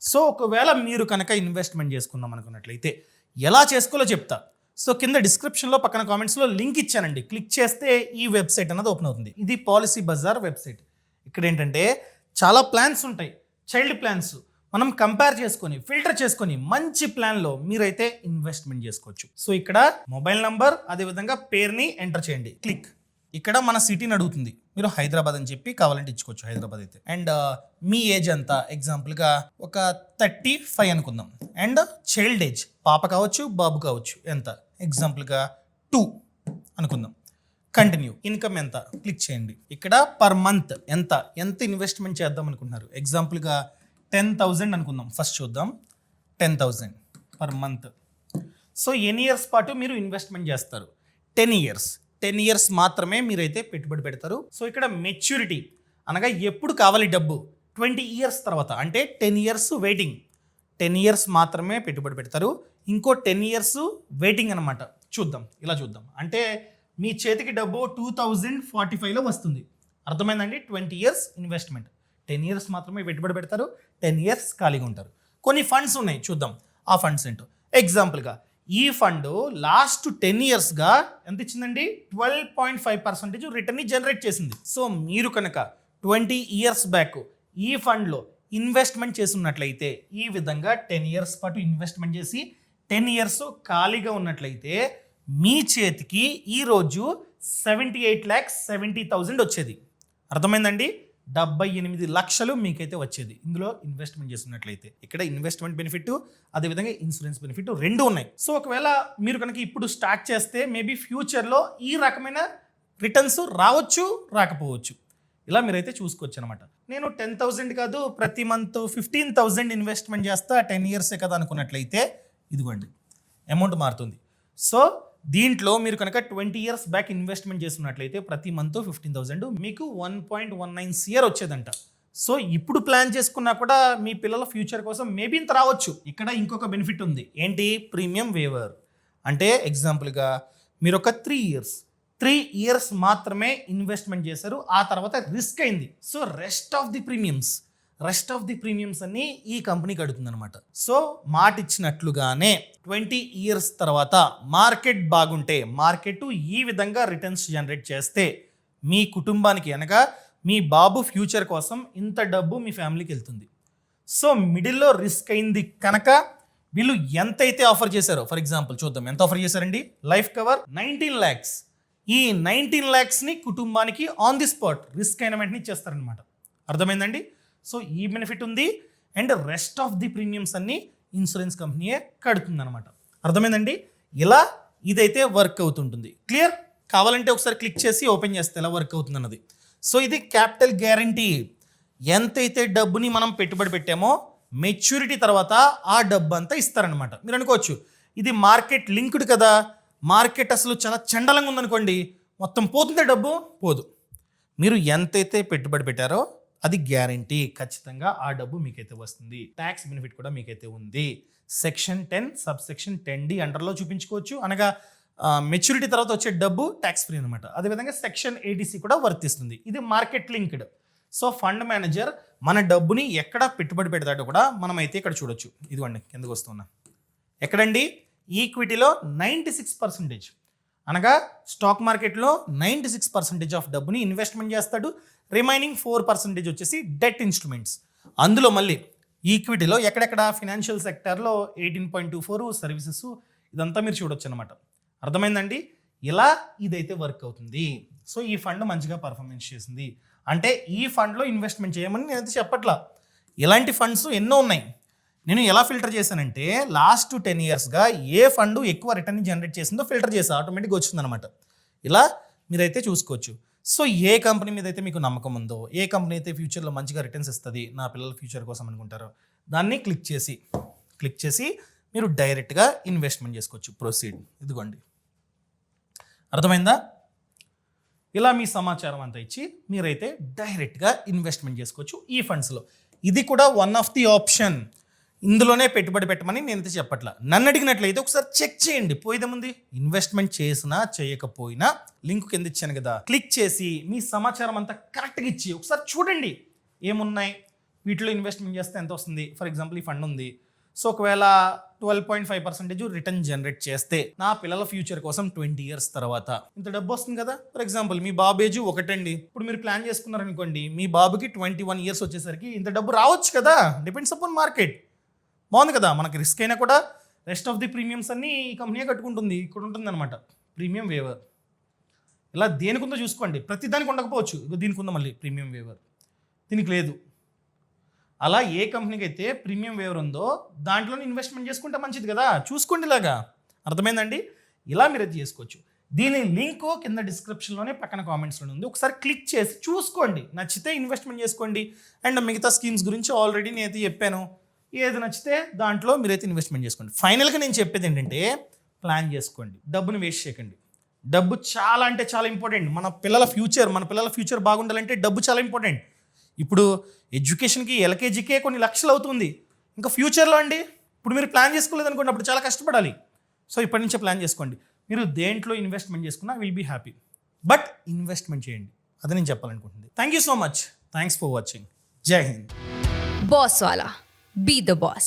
సో ఒకవేళ మీరు కనుక ఇన్వెస్ట్మెంట్ చేసుకుందాం అనుకున్నట్లయితే ఎలా చేసుకోవాలో చెప్తా. సో కింద డిస్క్రిప్షన్లో పక్కన కామెంట్స్లో లింక్ ఇచ్చానండి, క్లిక్ చేస్తే ఈ వెబ్సైట్ అన్నది ఓపెన్ అవుతుంది. ఇది పాలసీ బజార్ వెబ్సైట్. ఇక్కడ ఏంటంటే చాలా ప్లాన్స్ ఉంటాయి, చైల్డ్ ప్లాన్స్. మనం కంపేర్ చేసుకొని ఫిల్టర్ చేసుకొని మంచి ప్లాన్లో మీరైతే ఇన్వెస్ట్మెంట్ చేసుకోవచ్చు. సో ఇక్కడ మొబైల్ నంబర్, అదేవిధంగా పేరుని ఎంటర్ చేయండి, క్లిక్. ఇక్కడ మన సిటీని అడుగుతుంది, మీరు హైదరాబాద్ అని చెప్పి కావాలంటే ఇచ్చుకోవచ్చు, హైదరాబాద్ అయితే. అండ్ మీ ఏజ్ అంతా, ఎగ్జాంపుల్గా ఒక 35 అనుకుందాం. అండ్ చైల్డ్ ఏజ్, పాప కావచ్చు బాబు కావచ్చు, ఎంత, ఎగ్జాంపుల్గా 2 అనుకుందాం. కంటిన్యూ. ఇన్కమ్ ఎంత, క్లిక్ చేయండి. ఇక్కడ పర్ మంత్ ఎంత ఇన్వెస్ట్మెంట్ చేద్దాం అనుకుంటున్నారు, ఎగ్జాంపుల్గా 10,000 అనుకుందాం. ఫస్ట్ చూద్దాం, 10,000 పర్ మంత్. సో ఎన్ని ఇయర్స్ పాటు మీరు ఇన్వెస్ట్మెంట్ చేస్తారు? 10 ఇయర్స్ మాత్రమే మీరైతే పెట్టుబడి పెడతారు. సో ఇక్కడ మెచ్యూరిటీ అనగా ఎప్పుడు కావాలి డబ్బు, 20 ఇయర్స్ తర్వాత, అంటే 10 ఇయర్స్ వెయిటింగ్. 10 ఇయర్స్ మాత్రమే పెట్టుబడి పెడతారు, ఇంకో 10 ఇయర్స్ వెయిటింగ్ అనమాట. చూద్దాం, ఇలా చూద్దాం. అంటే మీ చేతికి డబ్బు 2045లో వస్తుంది, అర్థమైందండి? 20 ఇయర్స్ ఇన్వెస్ట్మెంట్, 10 ఇయర్స్ మాత్రమే పెట్టుబడి పెడతారు, 10 ఇయర్స్ ఖాళీగా ఉంటారు. కొన్ని ఫండ్స్ ఉన్నాయి, చూద్దాం ఆ ఫండ్స్ ఏంటో. ఎగ్జాంపుల్గా ఈ ఫండ్ లాస్ట్ 10 ఇయర్స్గా ఎంత ఇచ్చిందండి? 12.5% రిటర్న్ని జనరేట్ చేసింది. సో మీరు కనుక 20 ఇయర్స్ బ్యాక్ ఈ ఫండ్లో ఇన్వెస్ట్మెంట్ చేస్తున్నట్లయితే ఈ విధంగా 10 ఇయర్స్ పాటు ఇన్వెస్ట్మెంట్ చేసి 10 ఇయర్స్ ఖాళీగా ఉన్నట్లయితే మీ చేతికి ఈరోజు 78,70,000 వచ్చేది. అర్థమైందండి? 78 లక్షలు మీకైతే వచ్చేది ఇందులో ఇన్వెస్ట్మెంట్ చేస్తున్నట్లయితే. ఇక్కడ ఇన్వెస్ట్మెంట్ బెనిఫిట్ అదేవిధంగా ఇన్సూరెన్స్ బెనిఫిట్ రెండు ఉన్నాయి. సో ఒకవేళ మీరు కనుక ఇప్పుడు స్టార్ట్ చేస్తే మేబీ ఫ్యూచర్లో ఈ రకమైన రిటర్న్స్ రావచ్చు, రాకపోవచ్చు. ఇలా మీరైతే చూసుకోవచ్చు అనమాట. నేను 10,000 కాదు, ప్రతి మంత్ 15,000 ఇన్వెస్ట్మెంట్ చేస్తా, 10 ఇయర్సే కదా అనుకున్నట్లయితే ఇదిగోండి అమౌంట్ మారుతుంది. సో దీంట్లో మీరు కనుక 20 ఇయర్స్ బ్యాక్ ఇన్వెస్ట్మెంట్ చేస్తున్నట్లయితే ప్రతి మంత్ 15,000 మీకు 1.19 CR వచ్చేదంట. సో ఇప్పుడు ప్లాన్ చేసుకున్నా కూడా మీ పిల్లల ఫ్యూచర్ కోసం మేబీ ఇంత రావచ్చు. ఇక్కడ ఇంకొక బెనిఫిట్ ఉంది. ఏంటి? Premium waiver. అంటే ఎగ్జాంపుల్గా మీరు ఒక 3 ఇయర్స్ మాత్రమే ఇన్వెస్ట్మెంట్ చేశారు, ఆ తర్వాత రిస్క్ అయింది. So rest of the premiums అన్ని ఈ కంపెనీ కడుతుంది అనమాట. సో మాట ఇచ్చినట్లుగానే 20 ఇయర్స్ తర్వాత మార్కెట్ బాగుంటే, మార్కెట్ ఈ విధంగా రిటర్న్స్ జనరేట్ చేస్తే మీ కుటుంబానికి అనగా మీ బాబు ఫ్యూచర్ కోసం ఇంత డబ్బు మీ ఫ్యామిలీకి వెళ్తుంది. సో మిడిల్లో రిస్క్ అయింది కనుక వీళ్ళు ఎంతైతే ఆఫర్ చేశారో, ఫర్ ఎగ్జాంపుల్ చూద్దాం ఎంత ఆఫర్ చేశారండి. Life cover 19 lakhs. ఈ 19 lakhsని కుటుంబానికి ఆన్ ది స్పాట్ రిస్క్ అయిన వెంటనే ఇచ్చేస్తారనమాట. అర్థమైందండి? సో ఈ బెనిఫిట్ ఉంది. And rest of the premiums అన్ని ఇన్సూరెన్స్ కంపెనీయే కడుతుంది అనమాట. అర్థమైందండి? ఇలా ఇదైతే వర్క్ అవుతుంటుంది. క్లియర్? కావాలంటే ఒకసారి క్లిక్ చేసి ఓపెన్ చేస్తే ఎలా వర్క్ అవుతుంది అన్నది. సో ఇది క్యాపిటల్ గ్యారంటీ. ఎంతైతే డబ్బుని మనం పెట్టుబడి పెట్టామో మెచ్యూరిటీ తర్వాత ఆ డబ్బు అంతా ఇస్తారనమాట. మీరు అనుకోవచ్చు ఇది మార్కెట్ లింక్డ్ కదా, మార్కెట్ అసలు చాలా చండలంగా ఉందనుకోండి, మొత్తం పోతుందే డబ్బు. పోదు. మీరు ఎంతైతే పెట్టుబడి పెట్టారో అది గ్యారంటీ, ఖచ్చితంగా ఆ డబ్బు మీకైతే వస్తుంది. ట్యాక్స్ బెనిఫిట్ కూడా మీకైతే ఉంది. సెక్షన్ 10 సబ్సెక్షన్ 10D అండర్లో చూపించుకోవచ్చు. అనగా మెచ్యూరిటీ తర్వాత వచ్చే డబ్బు ట్యాక్స్ ఫ్రీ అనమాట. అదేవిధంగా సెక్షన్ 80C కూడా వర్తిస్తుంది. ఇది market linked. So fund manager మన డబ్బుని ఎక్కడ పెట్టుబడి పెడతాడో కూడా మనం అయితే ఇక్కడ చూడొచ్చు. ఇదిగోండి కిందకు వస్తున్నా. ఎక్కడండి? ఈక్విటీలో 96%, అనగా స్టాక్ మార్కెట్లో 96% ఆఫ్ డబ్బుని ఇన్వెస్ట్మెంట్ చేస్తాడు. రిమైనింగ్ 4% వచ్చేసి డెట్ ఇన్స్ట్రుమెంట్స్. అందులో మళ్ళీ ఈక్విటీలో ఎక్కడెక్కడ ఫినాన్షియల్ సెక్టర్లో 18.24, సర్వీసెస్, ఇదంతా మీరు చూడొచ్చు అనమాట. అర్థమైందండి? ఇలా ఇదైతే వర్క్ అవుతుంది. సో ఈ ఫండ్ మంచిగా పర్ఫార్మెన్స్ చేసింది అంటే ఈ ఫండ్లో ఇన్వెస్ట్మెంట్ చేయమని నేనైతే చెప్పట్లా. ఇలాంటి ఫండ్స్ ఎన్నో ఉన్నాయి. నేను ఎలా ఫిల్టర్ చేశానంటే లాస్ట్ 10 ఇయర్స్గా ఏ ఫండ్ ఎక్కువ రిటర్న్ జనరేట్ చేసిందో ఫిల్టర్ చేసా, ఆటోమేటిక్గా వచ్చిందనమాట. ఇలా మీరైతే చూసుకోవచ్చు. సో ఏ కంపెనీ మీద అయితే మీకు నమ్మకం ఉందో, ఏ కంపెనీ అయితే ఫ్యూచర్లో మంచిగా రిటర్న్స్ ఇస్తుంది నా పిల్లల ఫ్యూచర్ కోసం అనుకుంటారో దాన్ని క్లిక్ చేసి మీరు డైరెక్ట్గా ఇన్వెస్ట్మెంట్ చేసుకోవచ్చు. ప్రొసీడ్. ఇదిగోండి, అర్థమైందా? ఇలా మీ సమాచారం అంతా ఇచ్చి మీరైతే డైరెక్ట్గా ఇన్వెస్ట్మెంట్ చేసుకోవచ్చు ఈ ఫండ్స్లో. ఇది కూడా వన్ ఆఫ్ ది ఆప్షన్. ఇందులోనే పెట్టుబడి పెట్టమని నేనైతే చెప్పట్లా. నన్ను అడిగినట్లయితే ఒకసారి చెక్ చేయండి. పోయేదేముంది, ఇన్వెస్ట్మెంట్ చేసినా చేయకపోయినా లింక్ కింద ఇచ్చాను కదా, క్లిక్ చేసి మీ సమాచారం అంతా కరెక్ట్గా ఇచ్చి ఒకసారి చూడండి ఏమున్నాయి, వీటిలో ఇన్వెస్ట్మెంట్ చేస్తే ఎంత వస్తుంది. ఫర్ ఎగ్జాంపుల్ ఈ ఫండ్ ఉంది. సో ఒకవేళ 12.5% రిటర్న్ జనరేట్ చేస్తే నా పిల్లల ఫ్యూచర్ కోసం 20 ఇయర్స్ తర్వాత ఇంత డబ్బు వస్తుంది కదా. For example me Babu age 1 అండి. ఇప్పుడు మీరు ప్లాన్ చేసుకున్నారనుకోండి, మీ బాబుకి 21 ఇయర్స్ వచ్చేసరికి ఇంత డబ్బు రావచ్చు కదా. Depends upon market. బాగుంది కదా. మనకి రిస్క్ అయినా కూడా రెస్ట్ ఆఫ్ ది ప్రీమియమ్స్ అన్ని ఈ కంపెనీ కట్టుకుంటుంది. ఇక్కడ ఉంటుంది అనమాట ప్రీమియం వేవర్. ఇలా దేనికి ఉందో చూసుకోండి. ప్రతి దానికి ఉండకపోవచ్చు. దీనికి ఉందో మళ్ళీ ప్రీమియం వేవర్, దీనికి లేదు. అలా ఏ కంపెనీకి అయితే ప్రీమియం వేవర్ ఉందో దాంట్లోనే ఇన్వెస్ట్మెంట్ చేసుకుంటే మంచిది కదా. చూసుకోండి ఇలాగా. అర్థమైందండి? ఇలా మీరు అది చేసుకోవచ్చు. దీని లింక్ కింద డిస్క్రిప్షన్లోనే పక్కన కామెంట్స్లో ఉంది. ఒకసారి క్లిక్ చేసి చూసుకోండి. నచ్చితే ఇన్వెస్ట్మెంట్ చేసుకోండి. అండ్ మిగతా స్కీమ్స్ గురించి ఆల్రెడీ నేనైతే చెప్పాను. ఏది నచ్చితే దాంట్లో మీరైతే ఇన్వెస్ట్మెంట్ చేసుకోండి. ఫైనల్గా నేను చెప్పేది ఏంటంటే ప్లాన్ చేసుకోండి. డబ్బుని వేస్ట్ చేయకండి. డబ్బు చాలా అంటే చాలా ఇంపార్టెంట్. మన పిల్లల ఫ్యూచర్ బాగుండాలంటే డబ్బు చాలా ఇంపార్టెంట్. ఇప్పుడు ఎడ్యుకేషన్కి ఎల్కేజీకే కొన్ని లక్షలు అవుతుంది. ఇంకా ఫ్యూచర్లో అండి, ఇప్పుడు మీరు ప్లాన్ చేసుకోలేదు అనుకోండి, అప్పుడు చాలా కష్టపడాలి. సో ఇప్పటి నుంచే ప్లాన్ చేసుకోండి. మీరు దేంట్లో ఇన్వెస్ట్మెంట్ చేసుకున్నా will be happy. But investment చేయండి, అది నేను చెప్పాలనుకుంటుంది. Thank you so much. Thanks for watching. Jai Hind. Boss Wala. Be the boss.